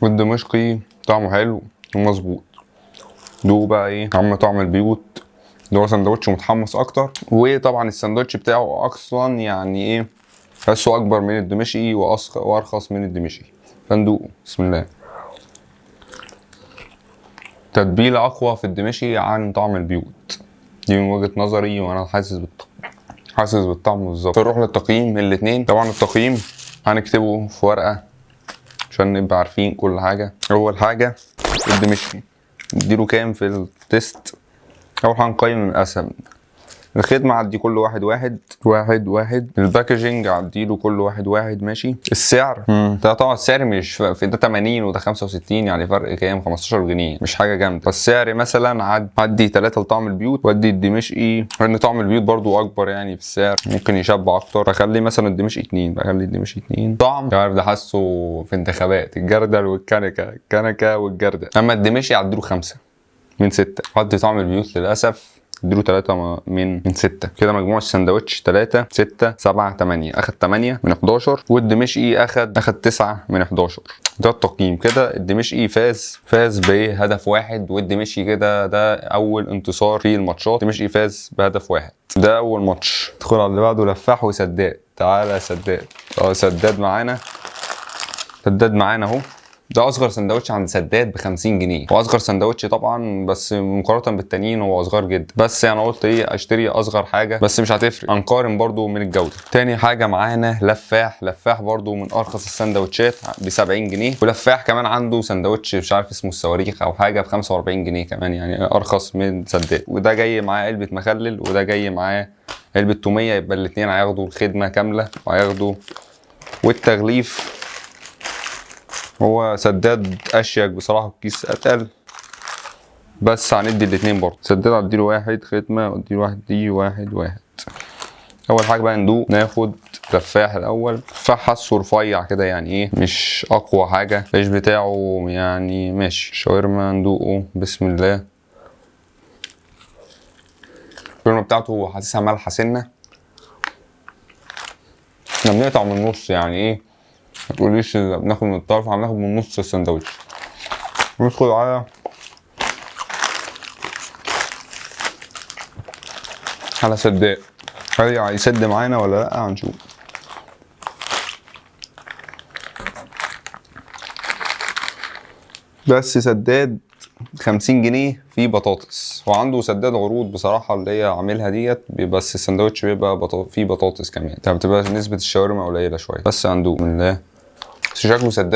والدمشقي طعمه حلو ومظبوط. دوق بقى ايه عم طعم البيوت، ده هو سندوتش متحمص اكتر. وطبعا السندوتش بتاعه اصلا يعني ايه، تحسه اكبر من الدمشقي وارخص من الدمشقي. فندوقه بسم الله. تتبيلة اقوى في الدمشقي عن طعم البيوت، دي من وجهة نظري وانا حاسس بالطعم بالظبط. نروح للتقييم الاتنين. طبعا التقييم هنكتبه في ورقة عشان نبقى عارفين كل حاجة. اول حاجة الدمشقي نديله كام في التيست. اول حاجة نقيم من الاسهل. الخدمة عدي كل واحد. الباكجينج عديله كل واحد ماشي. السعر ده طبعا السعر مش في ده 80 وده 65، يعني فرق كام 15 جنيه، مش حاجة جامدة. فالسعر مثلا عدي 3 لطعم البيوت وادي الدمشقي، لان طعم البيوت برضو اكبر يعني في السعر، ممكن يشبع اكتر. بخلي مثلا الدمشقي 2. طعم مش عارف، ده حاسه في انتخابات الجردل والكنكة والجردل. اما الدمشقي عديله 5 من 6. عدي طعم البيوت للأسف اديله 3 من 6. كده مجموع السندوتش 3 6 7 8. اخد 8 من 11 والدمشقي اخد 9 من 11. ده التقييم. كده الدمشقي فاز بهدف واحد، والدمشقي كده ده اول انتصار في الماتشات. الدمشقي فاز بهدف واحد، ده اول ماتش. ندخل على اللي بعده، لفاح وسداد. تعالى يا سداد. سداد معانا اهو. ده اصغر سندوتش عند سداد ب 50 جنيه، واصغر سندوتش طبعا، بس مقارنه بالتانيين هو صغير جدا. بس انا قلت ايه اشتري اصغر حاجه، بس مش هتفرق، هنقارن برضو من الجوده. تاني حاجه معانا لفاح برضو من ارخص السندوتشات ب 70 جنيه. ولفاح كمان عنده سندوتش مش عارف اسمه الصواريخ او حاجه ب 45 جنيه كمان، يعني ارخص من سداد. وده جاي معاه علبه مخلل، وده جاي معاه علبه توميه، يبقى الاثنين هياخدوا الخدمه كامله وهياخدوا والتغليف. هو سداد اشيك بصراحه، الكيس اتقل، بس هندي الاتنين برضه. سداد اديله 1 خدمه واديله 1 دي 1. اول حاجه بقى ندوق، ناخد تفاح الاول. تفاح حاسه رفيع كده، يعني ايه مش اقوى حاجه. العيش بتاعه يعني ماشي. شاورما ندوقه بسم الله. الشاورما بتاعته حاسسها مالحه سنه. احنا بنقطع من النص، يعني ايه ما تقوليش بناخد من الطرف، هناخد من نص السندوتش. ندخل على سداد. هل هيسد معانا ولا لا؟ هنشوف. بس سداد 50 جنيه في بطاطس، وعنده سداد عروض بصراحه اللي هي عاملها ديت، بس السندوتش بيبقى فيه بطاطس كمان، بتبقى نسبه الشاورما قليله شويه. بس هندوق من الله. بس شكله سداد